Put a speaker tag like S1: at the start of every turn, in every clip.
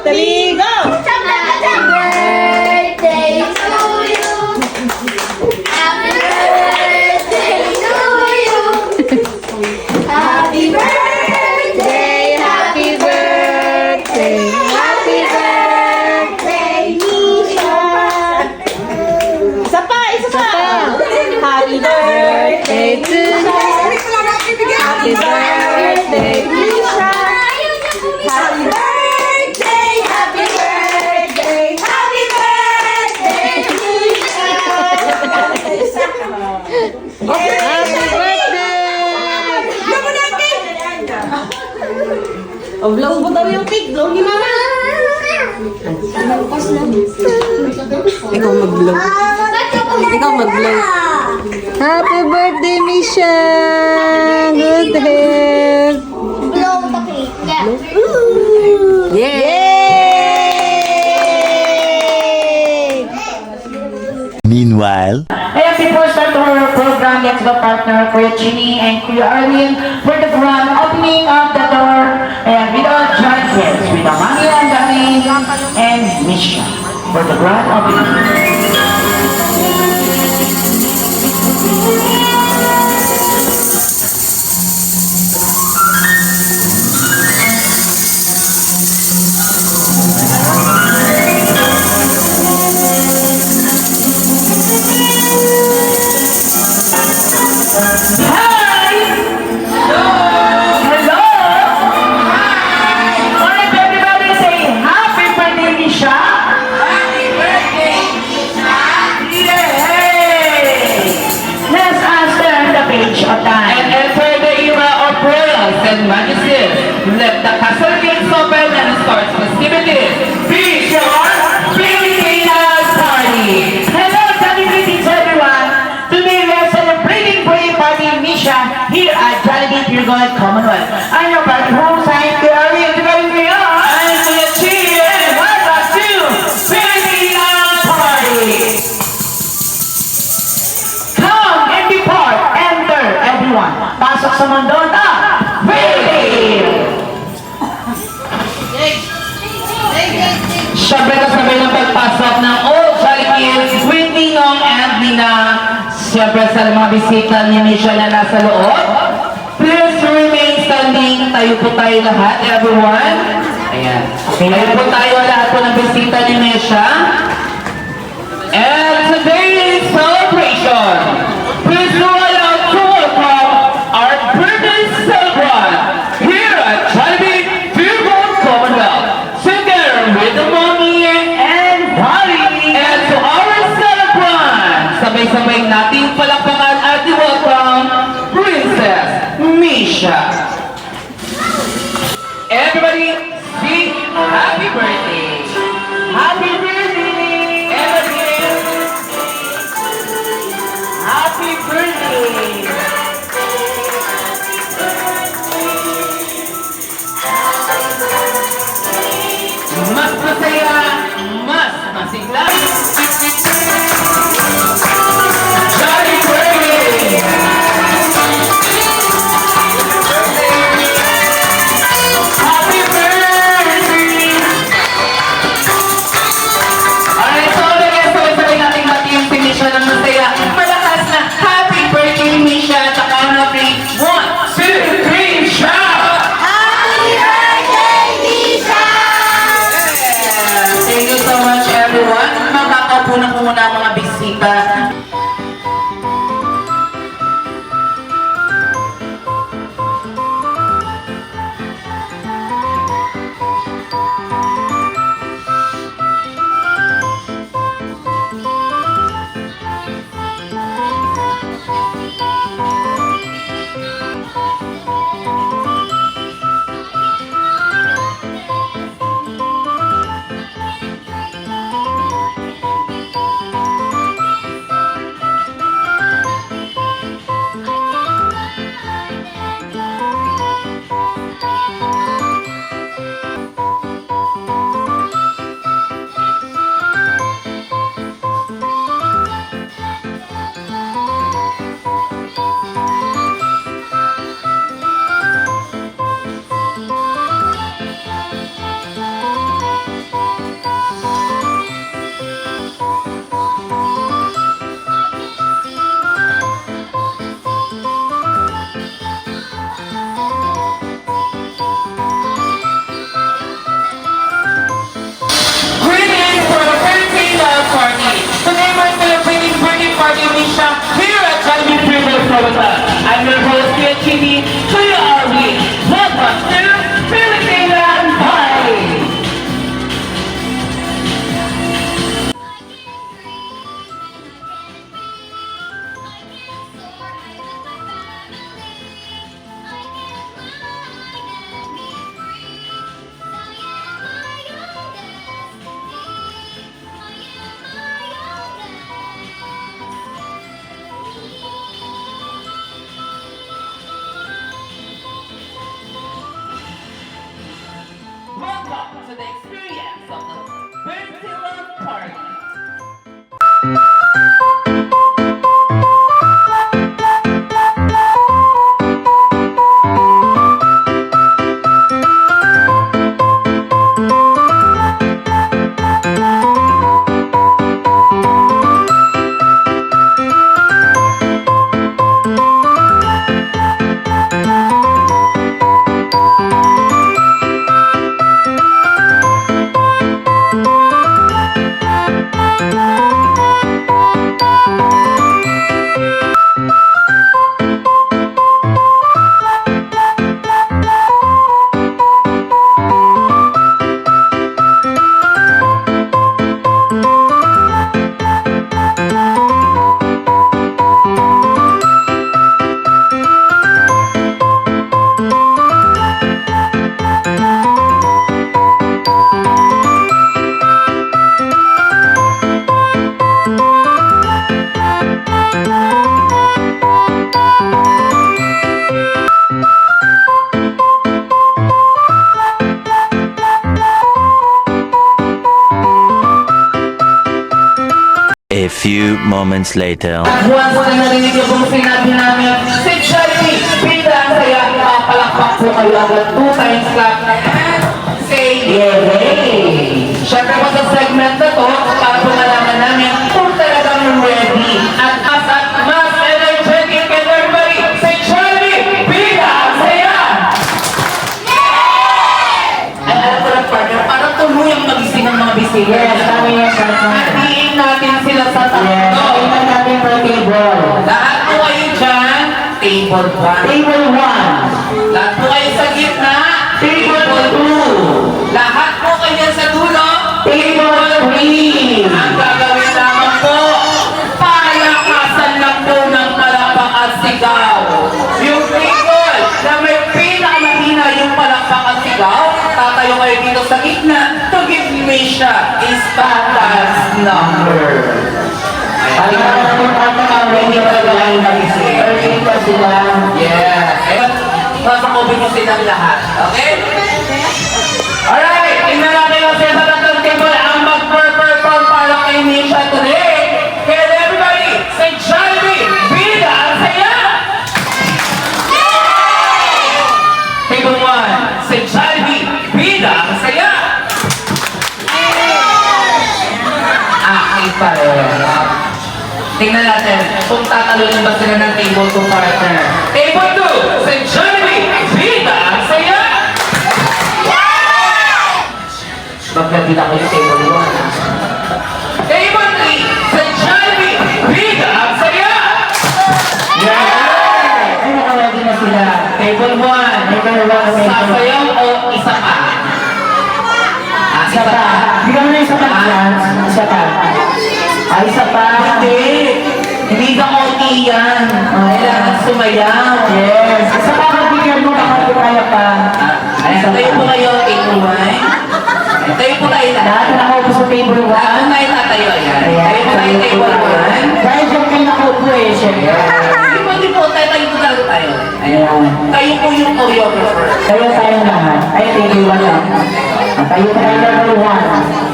S1: three, go!
S2: Happy birthday to you. Happy birthday to you. Happy birthday, happy birthday, happy birthday, Misha.
S1: Isa pa, isa pa! Happy birthday to you! Happy birthday, Misha! Happy birthday, happy birthday, happy birthday, Misha!
S3: Happy birthday!
S1: Oh, blow mo daw yung cake. Blow niyo na.
S3: Ikaw mag-blow. Ikaw mag-blow. Happy birthday, Misha! Good health!
S2: Blow the cake.
S3: Yay!
S4: Meanwhile,
S5: Ayan, before start our program, let's go partner Kuya Chini and Kuya Arlene for the grand opening of the door. Ayan, with our giant guests, with Amanda, Dami, and Misha for the grand opening. Hello! Alright, everybody say happy birthday, Misha! Happy birthday, Misha! Yay! Let's turn the page of time. And enter the era of royals and majesties. Let the castle gates open and start festivities. Be your Filipinas party! Hello, Johnny greetings everyone! Today we are celebrating Brave Party Misha here at Jollibee Pure Gold Commonwealth. I'm your party host, I'm Gary, and together we are I'm Kuya Chi, and welcome to Filipinas Party! Come and be part, enter everyone. Pasok sa mundo na Philippines! Siyempre kasabay ng pagpasok ng Old Jollibee with Ninong and Nina. Siyempre sa mga bisita ni Misha na nasa loob. Please remain standing. Tayo po tayo lahat, everyone. Ayan. Tayo po tayo lahat po ng bisita ni Misha. And today's celebration. Please do allow to welcome our birthday celebrant here at Jollibee Pure Gold Commonwealth. Together with the mommy and daddy. And to our celebrant, sabay-sabay nating palakpakan at i-welcome Princess Misha. Everybody, sing happy birthday. Happy birthday. Everybody, happy birthday. Mas masaya, mas masigla. Johnny birthday! Happy birthday! Alright, so again, sabay-sabay nating matiin si Misha ng masaya. Malakas na happy birthday, Misha. At the count of 3, 1, 2, 3, shout!
S2: Happy birthday, Misha!
S5: Thank you so much, everyone.
S4: A few moments later.
S5: Once na narinig niyo kung sinabi namin, si Charlie, pita ang saya, palakpak po kayo agad 2 times clap. Say yay! Siyempre po sa segment na to, para po malaman namin kung talagang ready. At as at mas energetic and everybody, si Charlie, pita ang saya! Ay, alam ko lang partner, parang tuluyang magising ang mga bisita.
S3: Yes, kami yan, partner.
S5: Hatiin natin sila sa tatlo.
S3: Tingnan natin per table.
S5: Lahat po kayo dyan, table 1.
S3: Table 1.
S5: Lahat po kayo sa gitna, table 2. Lahat po kayo sa dulo, table 3. Ang gagawin naman po, palakasan lang po ng palakpak at sigaw. Yung table na may pinakamahina yung palakpak at sigaw, tatayo kayo dito sa gitna to give me siya is Tata's number. Hindi ka lang nagising.
S3: Perfect pa sila.
S5: Yeah. Masakobin mo silang lahat. Okay? Alright! Tingnan natin ang sa tatlong table ang mag-perform para kay Nisha today. Kaya everybody, say Jollibee! Bida ang saya! Table 1, say Jollibee! Bida ang saya! Aking pa rin. Tingnan natin kung tatalunin ba sila ng table 2 partner. Table 2, si Jollibee, Bida ang saya! Magkabila ko yung table 1. Table 3, si Jollibee, Bida ang saya!
S3: Ay, nakaready na sila.
S5: Table 1,
S3: Table 1.
S5: sasayaw o isa pa?
S3: Isa pa. Bigyan mo na isa pa, Lance. Isa pa. Ay, isa pa.
S5: Hindi ka konti yan. Kailangan sumayaw.
S3: Yes. Isa pa bigyan mo kapag kaya pa.
S5: Ayan, tayo po kayo, table 1. Tayo po tayo
S3: Lahat
S5: lahat.
S3: na nakaupo sa table 1.
S5: Lahat tayo tatayo, ayan. Tayo po tayo, table 1.
S3: Dahil dyan kayo nakaupo eh, syempre.
S5: Hindi po, tayo po talaga tayo.
S3: Ayan.
S5: Kayo po yung choreographer.
S3: Tayo tayo lahat. Ay, table 1 lang. Tayo pa tayo level 1.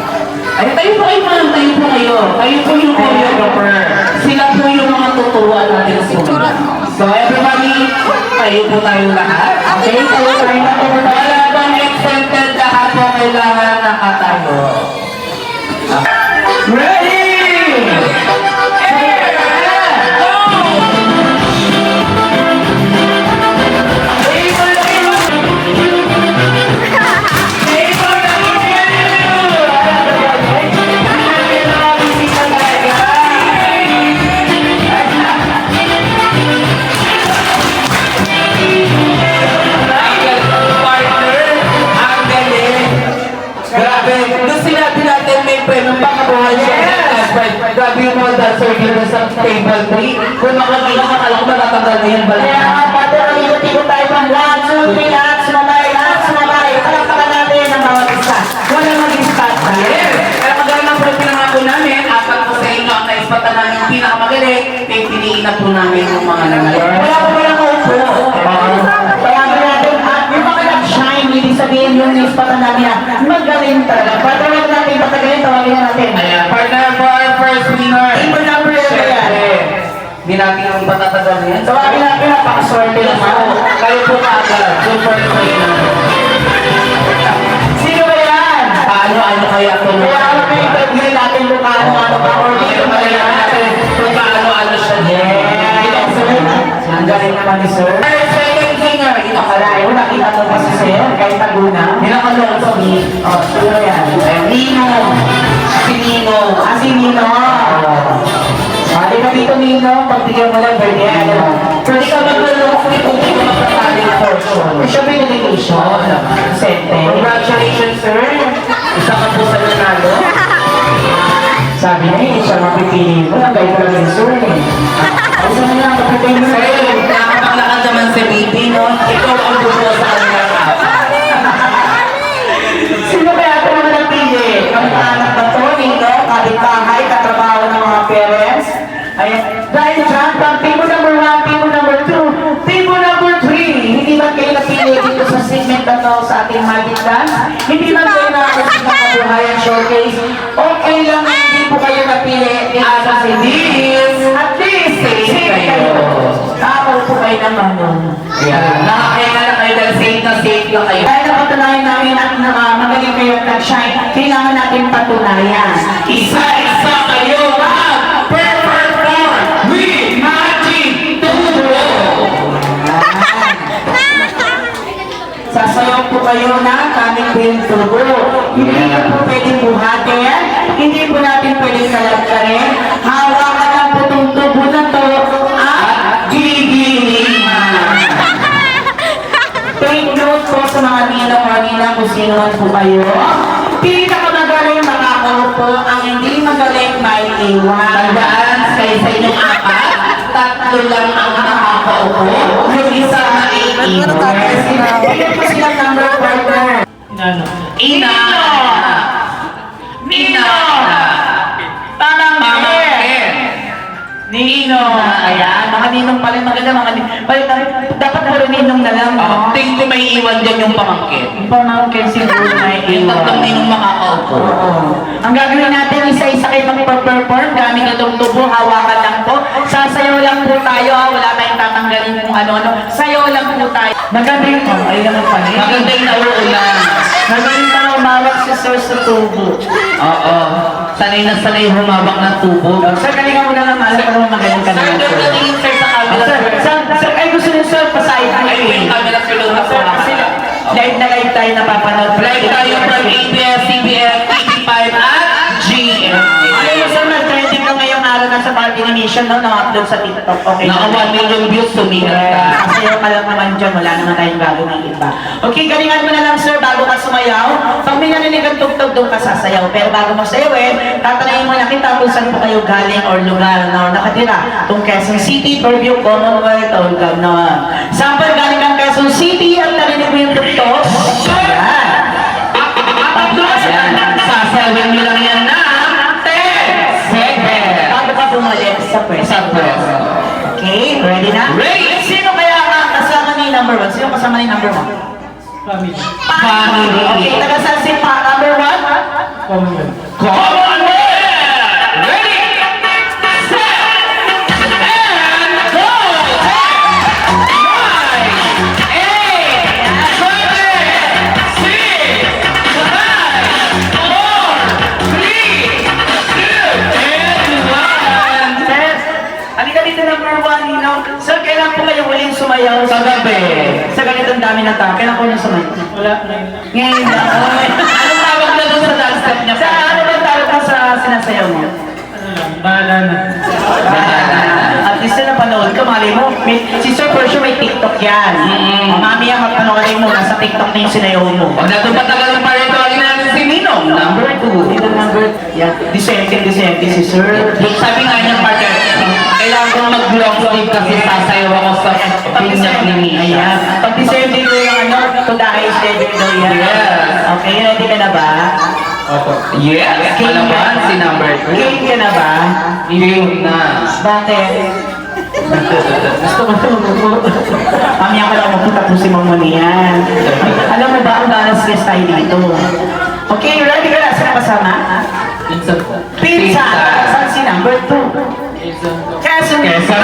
S5: Ay, tayo po kayo ma'am, tayo po kayo. Kayo po yung choreographer. Sila po yung mga tuturuan natin sa So everybody, tayo po tayo lahat.
S3: Okay, tayo tayo na tayo tayo.
S5: Wala bang exempted, lahat po kailangan nakatayo. Ready! Grabe yung mga dancer dito sa table 3. Kung makakita ka, alam ko matatanggal na yan bala.
S3: Kaya nga, pati ang ikot-ikot tayo pang lahat, sumay, lahat, sumabay. Palakpakan natin ang bawat isa. Walang maging spot.
S5: Yes! Kaya magaling ang pwede na nga po namin, apat po sa inyo ang naispatan namin yung pinakamagaling, pipiliin na po namin yung mga nangayon.
S3: Wala ko walang kaupo. Kaya ba natin, at yung mga nag-shine, ibig sabihin yung nispatan namin na magaling talaga. Pwede natin patagalin, tawagin natin.
S5: Ayan, partner for our first winner. lagi yung patatagal yan.
S3: So, akin na pinapakaswerte naman.
S5: Kayo po agad. Super trainer.
S3: Sino ba yan?
S5: Paano kaya ito?
S3: Kaya ano may interview natin kung ano ba or dito ba yan?
S5: Kung paano siya.
S3: Yes! Ang galing naman ni Sir. Second singer, akalain mo, nakita mo pa si Sir, kahit Taguna.
S5: Ninakalong to.
S3: Oh, sino yan?
S5: Nino. Si Nino.
S3: Si Nino. Mali ka dito, Nino. Pagbigyan mo lang, birthday.
S5: Pwede ka maglulong kung hindi mo makasali ng portion.
S3: Siya may dedication. Sente.
S5: Congratulations, sir. Isa ka po sa nanalo.
S3: Sabi niya, siya mapipili mo. Ang galing ka rin, Sir. Isa na lang, mapipili mo.
S5: Sir, nakapaglakad naman si Bibi, no? Ikaw ang bubo sa kanilang app.
S3: Sino kaya ito naman napili? Ang anak na to, Nino, kapitbahay, katrabaho ng mga parents. Ayan. Dahil dyan, from table number 1, table number 2, table number 3. Hindi ba kayo napili dito sa segment na to sa ating Magic Dance? Hindi ba kayo nakakasip ng kabuhayan showcase? Okay lang, hindi po kayo napili.
S5: At
S3: At least, safe kayo. Tawag po kayo naman nun.
S5: Yan. Nakakaya na kayo dahil safe na kayo.
S3: Dahil napatunayan namin at magaling kayo at nag-shine, kailangan natin patunayan.
S5: Isa-isa kayo mag-perform with Magic Tubo.
S3: Sasayaw po kayo na kaming Green Turbo. Hindi na po pwedeng buhatin, hindi po natin pwedeng kalagkarin. Hawakan lang po itong tubo na to at gigilingan. Take note po sa mga ninang kung sino man po kayo. Pinakamagaling makakaupo, ang hindi magaling may iwan.
S5: Tandaan, kayo sa inyong apat, tatlo lang ang nakakaupo. Yung isa na iiwan.
S3: Ito po silang number partner.
S5: Ina. Ina.
S3: Pamangkin. Nino. Ayan, mga ninong pala maganda, mga dapat puro ninong na lang, no?
S5: Tingin ko may iwan dyan yung pamangkin.
S3: Pamangkin siguro may
S5: Yung tatlong
S3: iwan.
S5: ninong makakaupo.
S3: Oo. Ang gagawin natin, isa-isa kayo mag-perform gamit itong tubo, hawakan lang po. Sasayaw lang po tayo, ha? Wala tayong tatanggalin kung ano-ano. Sayaw lang po tayo. Maganda yung, ay naman pala.
S5: Maganda yung nauulan.
S3: Magaling pa umawak si Sir sa tubo.
S5: Oo. Sanay na sanay humabak ng tubo.
S3: Sir, galingan mo na naman. Alam ko naman magaling ka
S5: Sir,
S3: naman,
S5: doon
S3: sir.
S5: tingin sir sa camera.
S3: Sir, ay gusto niyo, sir, pasahid mo.
S5: Ay, yung camera sir doon
S3: Sir, kasi live na live tayo napapanood.
S5: Live tayo from ABS-CBN, TV5 at GMA.
S3: Ano mo, sir, nag-trending ka ngayong araw na sa party ni Mission, no? Na-upload sa TikTok. Okay.
S5: Naka 1 million views, sumigat ka.
S3: Kasi yung alam naman dyan, wala naman tayong gagawin ng iba. Okay, galingan mo na lang, sir, bago ka sumayaw. Pag may narinig ang tugtog, doon ka sasayaw. Pero bago mo sayawin, tatanayin mo na kita kung saan po kayo galing or lugar na nakatira. Kung Quezon City, Fairview, Commonwealth, o Gagnawan. Sample galing kang Quezon City at narinig mo yung tugtog. Ayan.
S5: Ayan, sasawin nyo lang yan na 10 seconds.
S3: Bago ka bumalik sa pwesto.
S5: Sa pwesto.
S3: Okay, ready na?
S5: Ready.
S3: Sino kaya ang kasama ni number 1? Sino kasama ni number 1?
S5: Family.
S3: Okay, taga-saan si number 1?
S5: Commonwealth! Ready, set, and go! 10, 9, 8, 7, 6, 5, 4, 3, 2, and 1.
S3: Sir, halika dito number 1, Nino. Sir, kailan po kayo huling sumayaw
S5: Sa gabi.
S3: Sa ganitong dami ng tao. Kailan ko yung sumayaw? Wala. Ngayon na.
S5: Anong tawag na doon sa dance step niya?
S3: Sa ano ba tawag ka sa sinasayaw mo?
S5: Bahala na.
S3: At least na napanood ka, mali mo. Si Sir for sure may TikTok yan. Mamaya magpanoorin mo, nasa TikTok na yung sinayaw mo.
S5: Pag natupatagal pa rin tawagin natin si Ninong, number 2.
S3: Dito number, yan. Disente si Sir.
S5: Sabi nga niya, partner, kailangan ko mag-long sleeve kasi sasayaw ako sa pinyag ni Misha.
S3: Ayan. Pag December ko yung ano, to the highest level daw yan.
S5: Yes.
S3: Okay, ready ka na ba?
S5: Yes, palaban si number 2.
S3: Game ka na ba?
S5: Yun na.
S3: Bakit? Gusto mo ito Mamaya ka lang magpunta po si Mama niyan. Alam mo ba ang balance guest tayo dito? Okay, ready ka na? Saan kasama?
S5: Pinsan ko.
S3: Pizza! Saan si number 2? Quezon.
S5: Quezon. Quezon.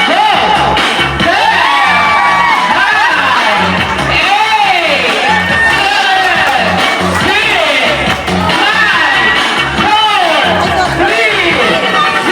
S5: Go! 10, 9, 8, 7, 6, 5, 4, 3,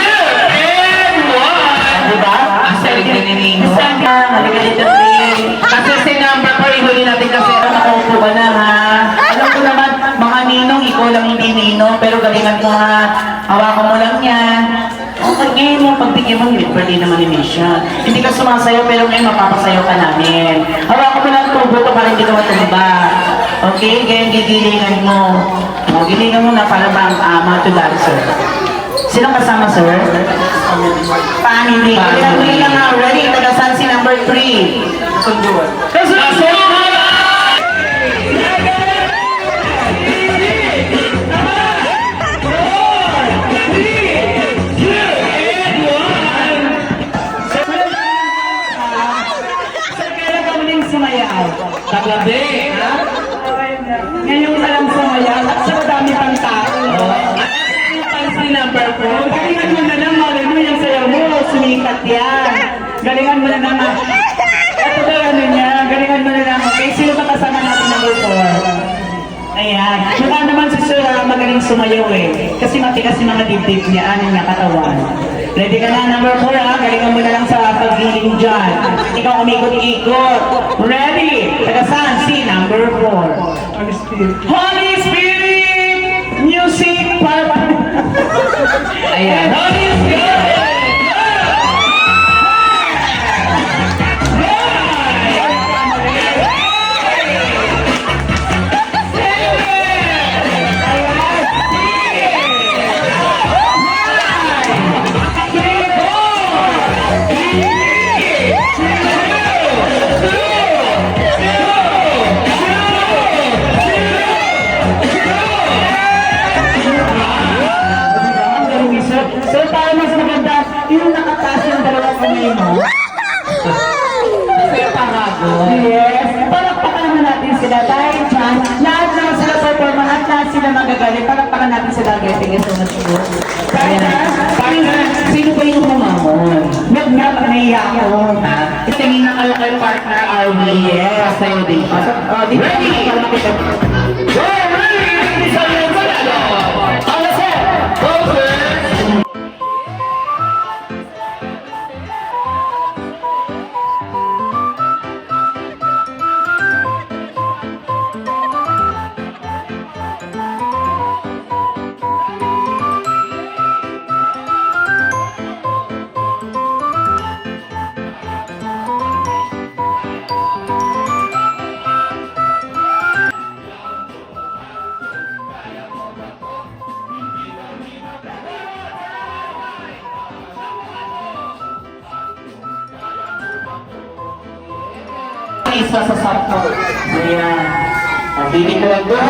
S5: 2, and 1.
S3: Diba?
S5: Ang salig na ni Nino.
S3: Isang ka, halika dito, Trin.
S5: Kasi si number 4, ihuli natin kasi
S3: Nakaupo ka na, ha? Alam ko naman, mga ninong, ikaw lang hindi ninong, pero galingan ko, ha? Hawakan mo lang yan. Okay, ngayon yung pagbigyan mo, birthday naman ni Misha. Hindi ka sumasayaw, pero ngayon mapapasayaw ka namin. Hawakan mo lang tubo to para hindi ka matumba. Okay? Ngayon gigilingan mo. O, gilingan mo na para bang matulari, sir. Sino kasama, sir? Family. Kailan mo lang nga, ready? Tagasan si number 3. Sunduan. Sumayaw.
S5: Kagabi.
S3: Ha? Ngayon ka lang sumayaw at sa madami pang tao.
S5: Si number 4.
S3: Galingan mo na naman, malay mo yung sayaw mo, sumikat yan. Galingan mo na naman. Ito na ano niya, galingan mo na naman. Okay, sino ba kasama natin number 4? Ayan. Mukha naman si Sir magaling sumayaw eh. Kasi matigas yung mga dibdib niya, ano niya katawan. Ready ka na, number 4 ha? Galingan mo na lang sa paghiling dyan. Ikaw umikot-ikot. Ready? Tagasan si number 4. Holy Spirit! Music!
S5: Ayan.
S3: Holy Spirit! So, para mas maganda, yung nakataas yung dalawang kamay mo.
S5: Kasi pangago.
S3: Yes. Palakpakan naman natin sila dahil dyan, lahat naman sila performer at lahat sila magagaling. Palakpakan natin sila. Getting it so much good. Sino ba yung mamamon? Naiya ako.
S5: Itingin na kayo kay partner Army.
S3: Yes.
S5: Sa'yo din.
S3: Ready?
S5: Go! Ready! Sa iyo ba na? Ano sir? Go sir!
S3: Isa sa 10. Ayan. Pili ko lang doon.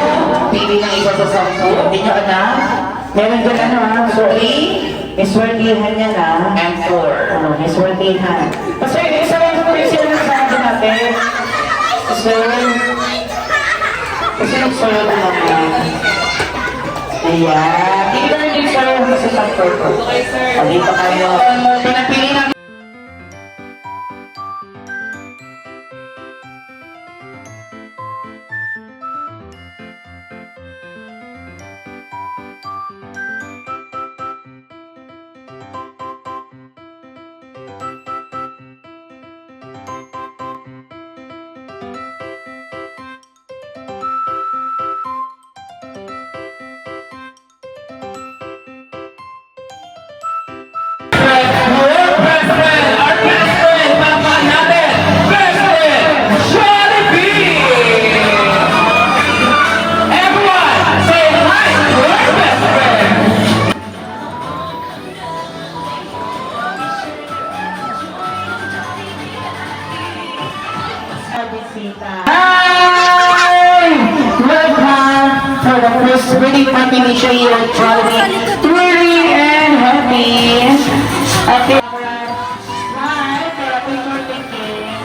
S3: Pili ng isa sa 10. Hindi nyo na. Meron doon ano ha? So, 3. May swertihan niya na.
S5: And 4.
S3: May swertihan. Kasi isa lang po yung sila nasabi natin. So, kasi nag-swertihan naman. Ayan. Hindi ka rin yung swertihan sa 10. Okay, sir. O, dito kayo. Pinapili namin. Hi! Welcome for the first really happy Misha here at Jollibee. Really and happy. Okay. Smile for a picture taking.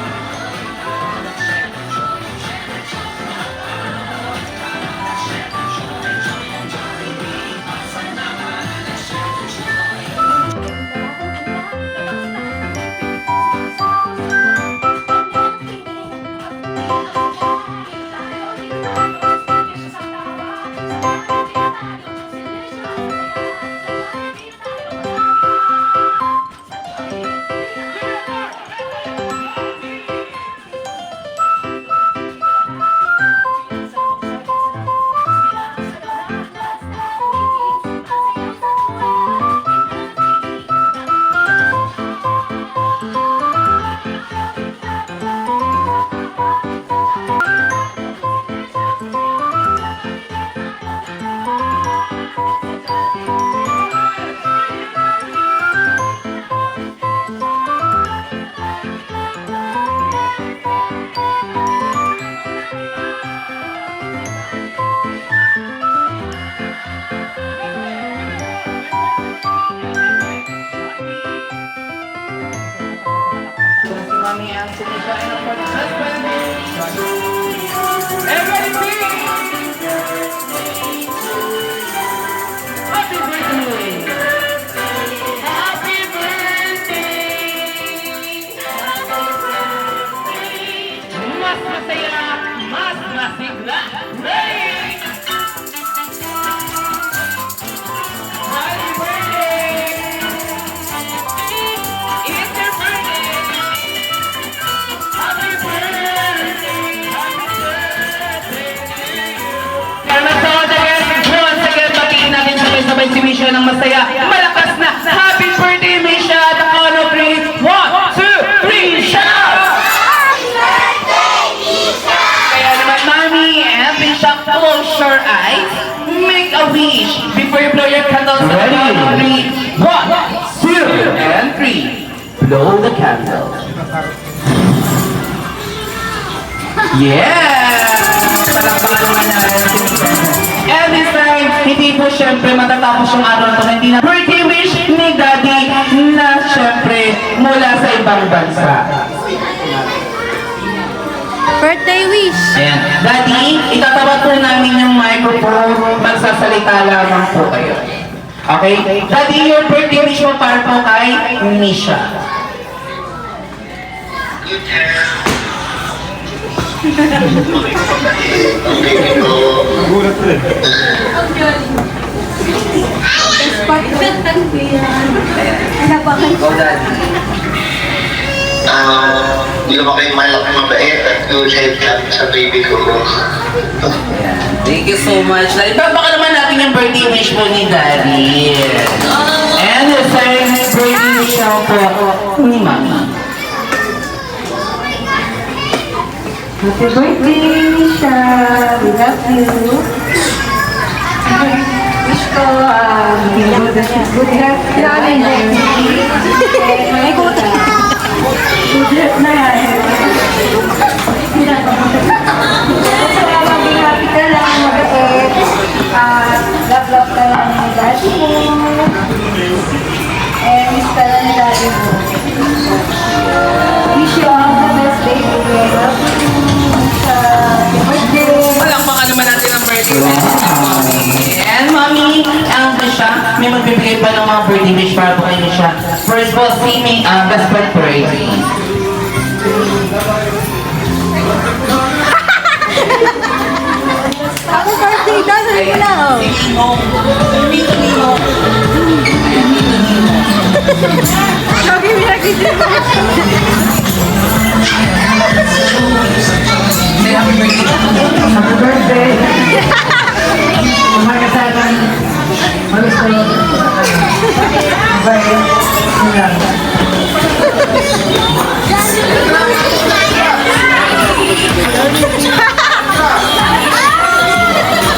S3: Si Mami Anthony siya ay ng husband. Everybody sing! Happy birthday! Happy birthday! Mas masaya, mas masigla. Ready! Happy birthday! It's your birthday! Happy birthday! Happy birthday to you! And once again, batiin natin sabay-sabay si Misha ng masaya. Malakas na! Happy birthday, Misha! The count of three. 1, 2, 3, shout! Kaya naman, Mami and Misha, close your eyes. Make a wish before you blow your candles. Ready? 1, 2, and 3. Blow the candle. Yeah! Palakpakan naman natin. And this time, hindi po syempre matatapos yung araw na ito na hindi na birthday wish ni Daddy na syempre mula sa ibang bansa.
S2: Birthday wish.
S3: Ayan. Daddy, itatapat po namin yung microphone. Magsasalita lamang po kayo. Okay? Daddy, your birthday wish mo para po kay Misha. Go, Daddy.
S6: Hindi naman kayo malaki mabait at good-head sa baby ko.
S3: Thank you so much. Baka naman natin yung birthday wish po ni Daddy. And the second birthday wish po ni Mami. Happy birthday, Misha! We love you. Wish ko, good health. Good health na yan.
S7: Maging happy ka lang, mabait. Love ka lang ng daddy mo. Miss ka lang ng daddy mo. Wish you all the best, baby. Love you. Happy birthday.
S3: Walang baka naman natin ang birthday wish ni Mami. And Mami, ang siya, may magbibigay pa ng mga birthday wish para po kayo siya. First of all, see me, best friend parade, please.
S2: Happy birthday, Daddy mo lang.
S3: Si Ninong. Mito Ninong. Ayan, Mito Ninong.
S2: Sabi mo nag-isip mo.
S3: Say happy birthday. Happy birthday. Umaga sa akin. Malis ko. Bye.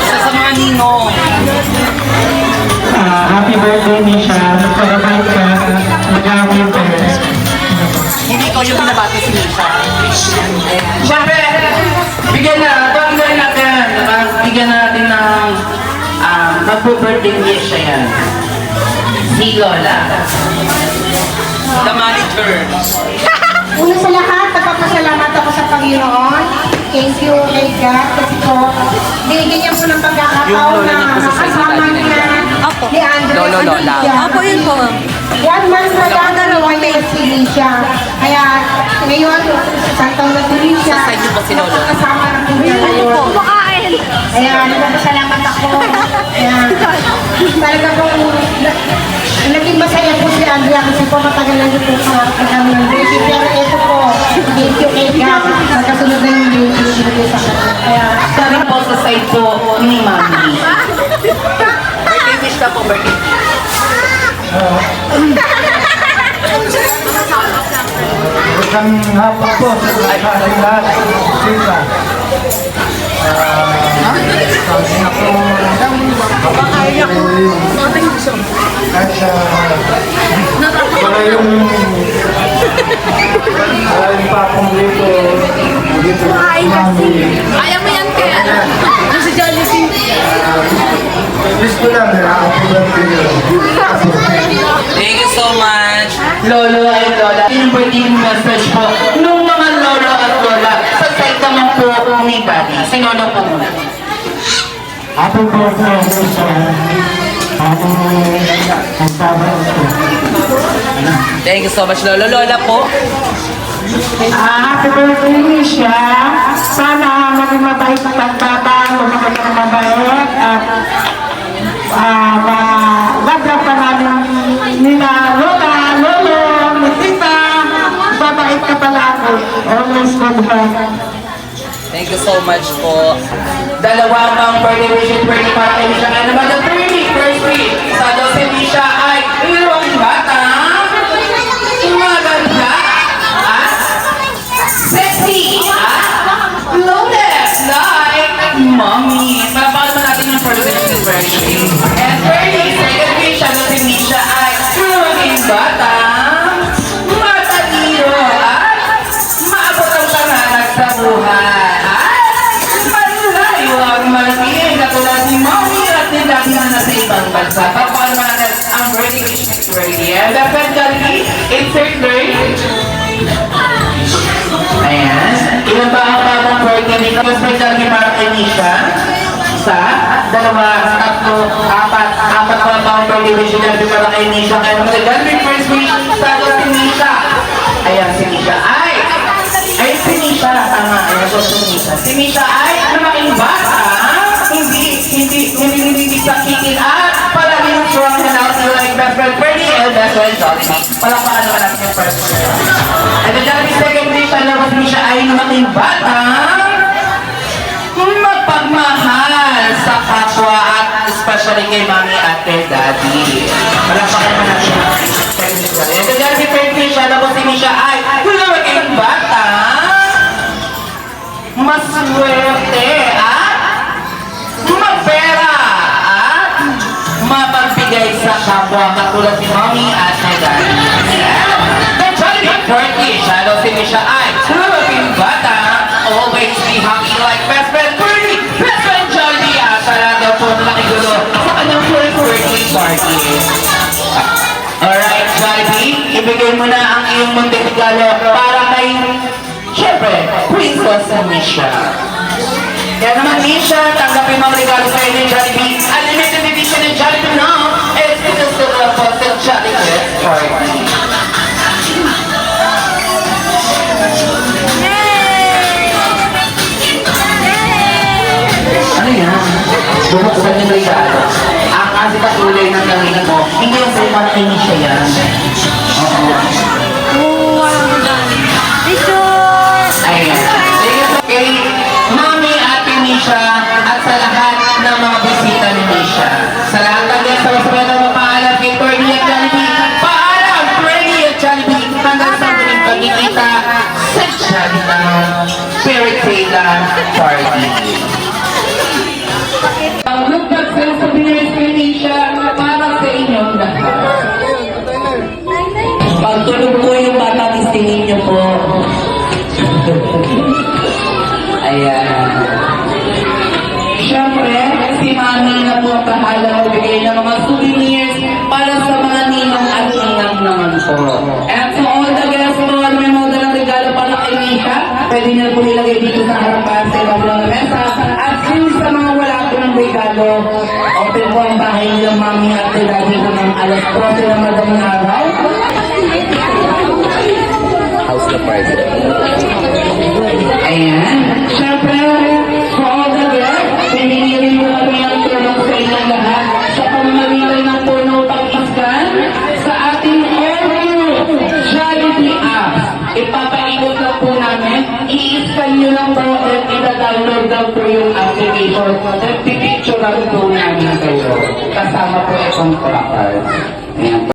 S3: Isa sa mga ninong.
S8: Happy birthday, Misha. Nagpapabait ka. Nag-aawin ka.
S3: Hindi ko yung binabati si Misha. Siyempre, bigyan natin, bigyan natin ng magpo-birthday wish siya yan. Si Lola. The manager.
S7: Una sa lahat, nagpapasalamat ako sa Panginoon. Thank you, kay God, kasi po, binigyan niya po ng pagkakataon na makasama niya ni Andres.
S2: Opo, yun po.
S7: 1 month na lang na nawala si Alicia. Kaya ngayon, isang taon na tuloy siya.
S3: Sa side niyo ba si Lolo?
S7: Kasama ng Panginoon.
S2: Ayun po. Kumakain.
S7: Kaya nagpapasalamat ako. Kaya talaga pong naging masaya po si Andrea kasi po matagal na dito sa kami ng baby. Pero ito po, thank you kay God. Nagkasunod na yung baby dito sa kanya. Kaya
S3: Sa rin po sa side po ni Mami. Birthday wish ka po, birthday wish.
S8: Isang hapon po sa ating lahat. Sisa. At mga yung pa akong dito
S2: Kumain kasi. Kaya mo yan, kaya. Ano si Jollibee?
S8: Miss ko lang ako
S5: Thank you so much, Lolo and Lola. Yung birthday message po nung mga Lolo at Lola sa site naman po ni Daddy. Sino na po muna?
S8: Happy birthday sa
S5: Thank you so much, Lolo. Lola po.
S3: Happy birthday, Misha. Sana maging mabait na pagbata, maging mabait at magdap ka namin nila Lola, Lolo, ni Tita. Babait ka palagi. Always good health.
S5: Thank you so much po. Dalawang pang birthday wishes, birthday party, Misha. Ano ba the 31st week? Sa 12 Misha ay ilang bata. Maganda. Sexy. Loaded. Like mommy. Paano natin yung birthday birthday? And 32nd week, siya 12 Misha ay ilang bata. Matalino. Maabot ang pangarap sa buhay. Katulad ni Mommy at ni Daddy na nasa ibang bansa. Paano natin ang birthday wish next birthday? And the first Jollibee, insert learn. Ayan. Ilan ba ang bagong birthday nito? First Jollibee para kay Nisha. Isa, dalawa, tatlo, apat pa ang bagong birthday wish Jollibee para kay Nisha. Kaya naman ang Jollibee first wish, tago si Nisha. Ayan, si Nisha. Ay, si Nisha. Tama, ayan po si Nisha. Si Nisha ay lumaking bata. Hindi sakitin at palagi ng strong na out to like best friend Fernie and best friend Jollibee. Palakpakan naman natin yung first one. And the Jollibee second wish, alam mo siya ay lumaking bata, mapagmahal sa kapwa at especially kay Mommy at kay Daddy. Palakpakan naman natin yung second wish. And the Jollibee third wish, alam mo siya ay lumaking bata, maswerte at mapera at mapagbigay sa kapwa katulad ni Mommy at ni Daddy. The Jollibee birthday, shadow si Misha ay lumaking bata, always be happy like best friend Fernie, best friend Jollibee at sarado po nakigulo sa kanyang first birthday party. Alright, Jollibee, ibigay mo na ang iyong munting regalo para kay, syempre, Princess Misha. Kaya naman, Misha, tanggapin mo ang regalo sa inyo, Jollibee. Unlimited edition ng Jollibee now. It's because of the Fossil Jollibee Party. Ano yan? Bumuksan yung regalo. Ang kasi kakulay ng gamit mo, hindi yung sa'yo para kay Misha yan. Oo. Ayan. Okay. Mommy, Ate Misha, at sa lahat ng mga bisita ni Misha. Sa lahat ng guests, sabay-sabay na mapaalam kay Fernie at Jollibee. Paalam, Fernie at Jollibee, hanggang sa muling pagkikita sa Jollibee Fairy Tale Party. Ang lugbat sa souvenirs kay Misha para sa inyong lahat. Pagtulog po yung bata, istingin niyo po. Ayan. Siyempre, si Mami na po ang bahala magbigay ng mga souvenirs para sa mga ninong at ninang naman po. And so all the guests po, may mga dalang regalo para kay Misha, pwede niyo po ilagay dito sa harapan sa ibang mga mesa. At since sa mga wala po ng regalo, open po ang bahay nilang Mami at Daddy ng alas 12 ng madaling araw. House the party. Ayan. Siyempre, for all the guests, hinihiling mo kami ang tulong sa inyong lahat sa pamamagitan ng puno pag-iskan sa ating Jollibee app. Ipapaikot lang po namin, i-scan nyo lang po at ita-download lang po yung application at pipicture lang po namin kayo. Kasama po itong crackers. Ayan po.